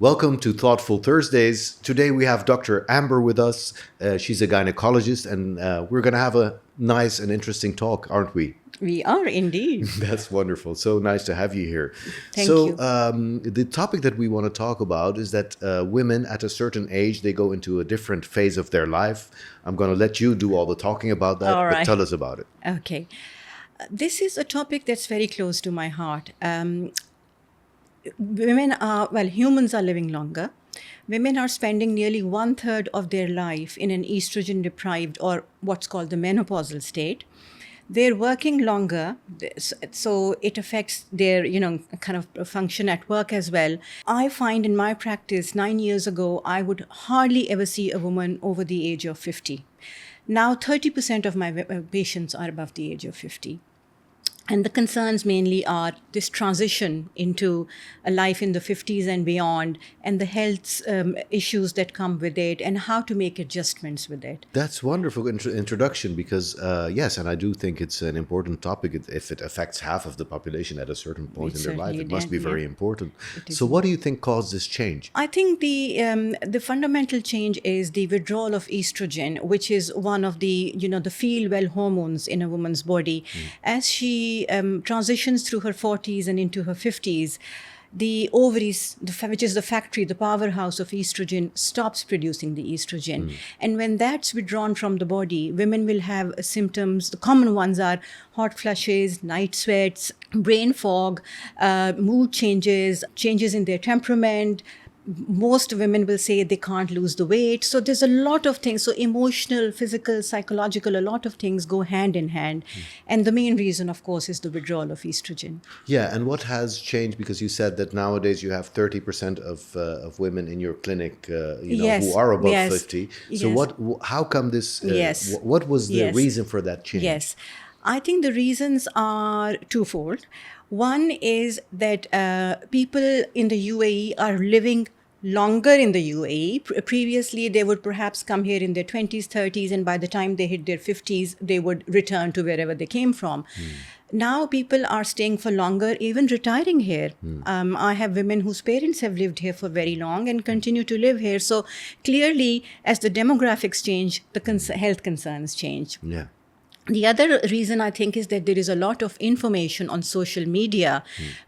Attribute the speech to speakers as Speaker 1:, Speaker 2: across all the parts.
Speaker 1: Welcome to Thoughtful Thursdays. Today we have Dr. Amber with us. She's a gynecologist, and we're going to have a nice and interesting talk, aren't we?
Speaker 2: We are indeed.
Speaker 1: That's wonderful. So nice to have you here.
Speaker 2: Thank you.
Speaker 1: The topic that we want to talk about is that women at a certain age, they go into a different phase of their life. I'm going to let you do all the talking about that,
Speaker 2: All
Speaker 1: but
Speaker 2: right.
Speaker 1: tell us about it.
Speaker 2: Okay. This is a topic that's very close to my heart. Humans are living longer. Women are spending nearly 1/3 of their life in an estrogen deprived or what's called the menopausal state. They're working longer, so it affects their, kind of function at work as well. I find in my practice, 9 years ago, I would hardly ever see a woman over the age of 50. Now, 30% of my patients are above the age of 50. And the concerns mainly are this transition into a life in the 50s and beyond, and the health issues that come with it, and how to make adjustments with it.
Speaker 1: That's wonderful introduction because, yes, and I do think it's an important topic. If it affects half of the population at a certain point in their life, it must be very important. So what do you think caused this change?
Speaker 2: I think the fundamental change is the withdrawal of estrogen, which is one of the, the feel-well hormones in a woman's body. As she transitions through her 40s and into her 50s, the ovaries, which is the factory, the powerhouse of estrogen, stops producing the estrogen. And when that's withdrawn from the body, women will have symptoms. The common ones are hot flushes, night sweats, brain fog, mood changes, changes in their temperament. Most women will say they can't lose the weight. So there's a lot of things. So emotional, physical, psychological, a lot of things go hand in hand. And the main reason, of course, is the withdrawal of estrogen.
Speaker 1: Yeah, and what has changed? Because you said that nowadays you have 30% of women in your clinic, who are above 50. So how come this? What was the reason for that change?
Speaker 2: Yes, I think the reasons are twofold. One is that people in the UAE are living longer in the UAE. Previously, they would perhaps come here in their 20s, 30s, and by the time they hit their 50s, they would return to wherever they came from. Now people are staying for longer, even retiring here. I have women whose parents have lived here for very long and continue to live here. So clearly, as the demographics change, the health concerns change.
Speaker 1: Yeah.
Speaker 2: The other reason, I think, is that there is a lot of information on social media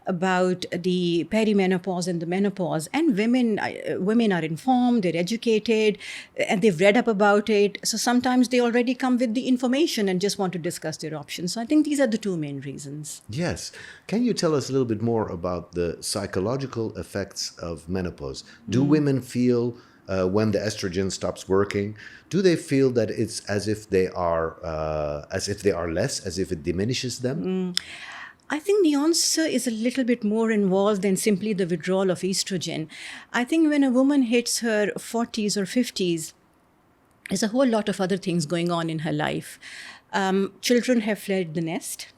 Speaker 2: about the perimenopause and the menopause. And women are informed, they're educated, and they've read up about it. So sometimes they already come with the information and just want to discuss their options. So I think these are the two main reasons.
Speaker 1: Yes. Can you tell us a little bit more about the psychological effects of menopause? Do women feel when the estrogen stops working, do they feel that it's as if they are less, as if it diminishes them?
Speaker 2: I think the answer is a little bit more involved than simply the withdrawal of estrogen. I think when a woman hits her 40s or 50s, there's a whole lot of other things going on in her life. Children have fled the nest.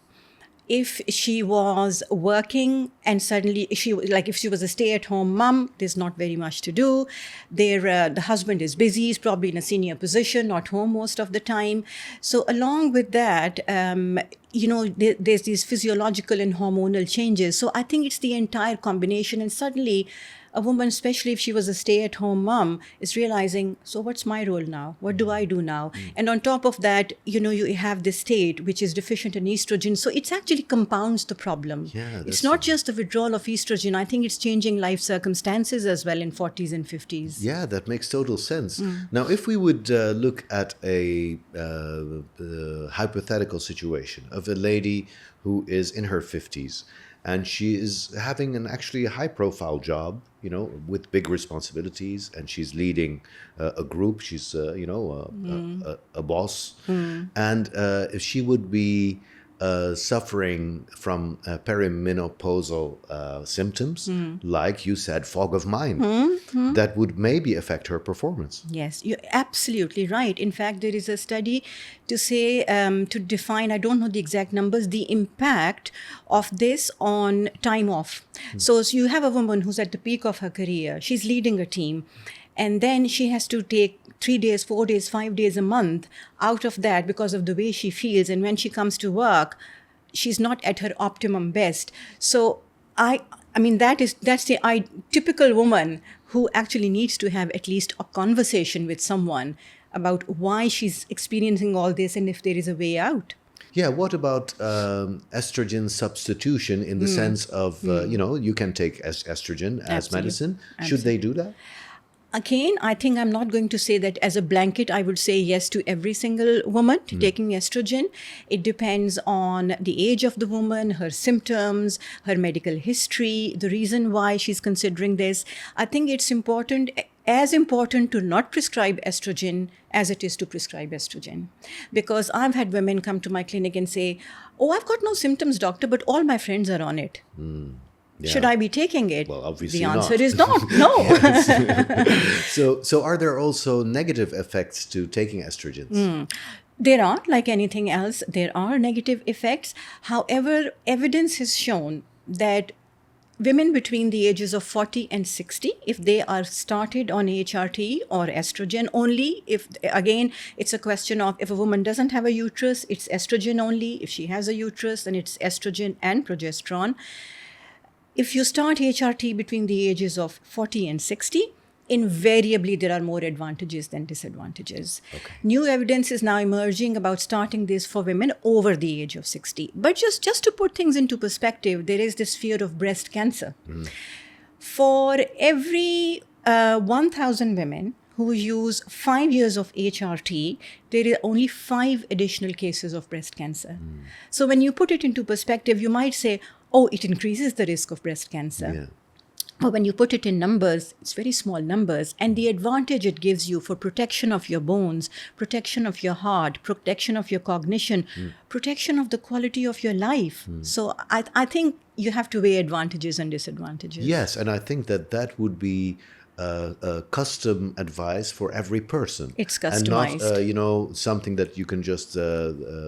Speaker 2: If she was working and suddenly if she was a stay-at-home mom, there's not very much to do. The husband is busy, he's probably in a senior position, not home most of the time. So along with that, there's these physiological and hormonal changes. So I think it's the entire combination. And suddenly a woman, especially if she was a stay-at-home mom, is realizing, so what's my role now? What do I do now? And on top of that, you have this state which is deficient in estrogen. So it actually compounds the problem.
Speaker 1: Yeah,
Speaker 2: it's not just the withdrawal of estrogen. I think it's changing life circumstances as well in 40s and 50s.
Speaker 1: Yeah, that makes total sense. Now, if we would look at a hypothetical situation of a lady who is in her 50s, and she is having a high-profile job, with big responsibilities, and she's leading a group. She's, a boss, and if she would be suffering from perimenopausal symptoms, like you said, fog of mind, that would maybe affect her performance.
Speaker 2: Yes, you're absolutely right. In fact, there is a study to say, to define, I don't know the exact numbers, the impact of this on time off. So you have a woman who's at the peak of her career, she's leading a team, and then she has to take 3 days, 4 days, 5 days a month out of that because of the way she feels. And when she comes to work, she's not at her optimum best. So I mean, that's the typical woman who actually needs to have at least a conversation with someone about why she's experiencing all this and if there is a way out.
Speaker 1: Yeah, what about estrogen substitution in the sense of, you can take estrogen as
Speaker 2: Absolutely.
Speaker 1: medicine. Should they do that?
Speaker 2: Again, I think I'm not going to say that as a blanket, I would say yes to every single woman to taking estrogen. It depends on the age of the woman, her symptoms, her medical history, the reason why she's considering this. I think it's as important to not prescribe estrogen as it is to prescribe estrogen. Because I've had women come to my clinic and say, "Oh, I've got no symptoms, doctor, but all my friends are on it.
Speaker 1: Yeah.
Speaker 2: Should I be taking it?"
Speaker 1: Well, obviously
Speaker 2: the answer
Speaker 1: not.
Speaker 2: is not. No.
Speaker 1: So are there also negative effects to taking estrogens?
Speaker 2: There are, like anything else, there are negative effects. However, evidence has shown that women between the ages of 40 and 60, if they are started on HRT or estrogen only, if again, it's a question of if a woman doesn't have a uterus, it's estrogen only. If she has a uterus, then it's estrogen and progesterone. If you start HRT between the ages of 40 and 60, invariably there are more advantages than disadvantages.
Speaker 1: Okay.
Speaker 2: New evidence is now emerging about starting this for women over the age of 60. But just to put things into perspective, there is this fear of breast cancer. For every 1,000 women who use 5 years of HRT, there are only 5 additional cases of breast cancer. So when you put it into perspective, you might say, oh, it increases the risk of breast cancer.
Speaker 1: Yeah.
Speaker 2: But when you put it in numbers, it's very small numbers. And the advantage it gives you for protection of your bones, protection of your heart, protection of your cognition, protection of the quality of your life. So I think you have to weigh advantages and disadvantages.
Speaker 1: Yes, and I think that would be custom advice for every person.
Speaker 2: It's
Speaker 1: and not
Speaker 2: customized.
Speaker 1: something that you can just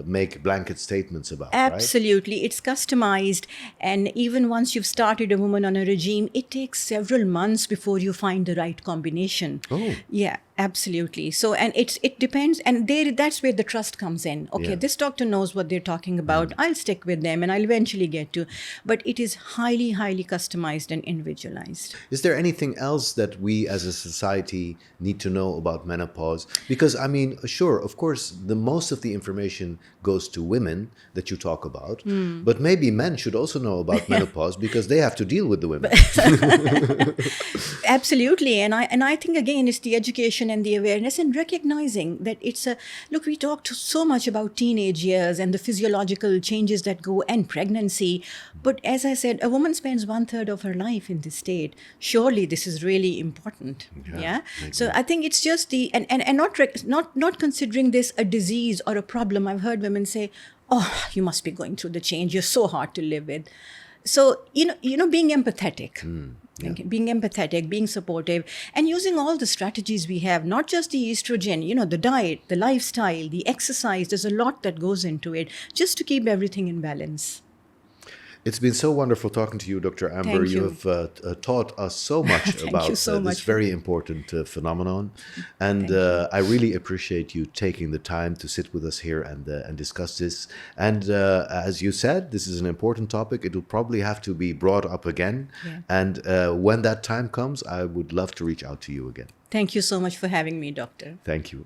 Speaker 1: make blanket statements about.
Speaker 2: Absolutely. It's customized. And even once you've started a woman on a regime, it takes several months before you find the right combination.
Speaker 1: Oh.
Speaker 2: Yeah, absolutely. So, and it depends. And that's where the trust comes in. Okay,
Speaker 1: Yeah.
Speaker 2: this doctor knows what they're talking about. I'll stick with them and I'll eventually get to. But it is highly, highly customized and individualized.
Speaker 1: Is there anything else that we as a society need to know about menopause? Because, I mean, sure, of course, the most of the information goes to women that you talk about, but maybe men should also know about menopause because they have to deal with the women.
Speaker 2: Absolutely. And I think, again, it's the education and the awareness and recognizing that look, we talked so much about teenage years and the physiological changes that go and pregnancy. But as I said, a woman spends 1/3 of her life in this state. Surely this is really important. Yeah. So I think it's just not considering this a disease or a problem. I've heard women say, "Oh, you must be going through the change. You're so hard to live with." So, being empathetic. Being empathetic, being supportive, and using all the strategies we have, not just the estrogen, the diet, the lifestyle, the exercise. There's a lot that goes into it just to keep everything in balance.
Speaker 1: It's been so wonderful talking to you, Dr. Amber.
Speaker 2: Thank you.
Speaker 1: have taught us so much
Speaker 2: Thank
Speaker 1: about
Speaker 2: you so
Speaker 1: this
Speaker 2: much.
Speaker 1: very important phenomenon. And I really appreciate you taking the time to sit with us here and discuss this. And as you said, this is an important topic. It will probably have to be brought up again.
Speaker 2: Yeah.
Speaker 1: And when that time comes, I would love to reach out to you again.
Speaker 2: Thank you so much for having me, Doctor.
Speaker 1: Thank you.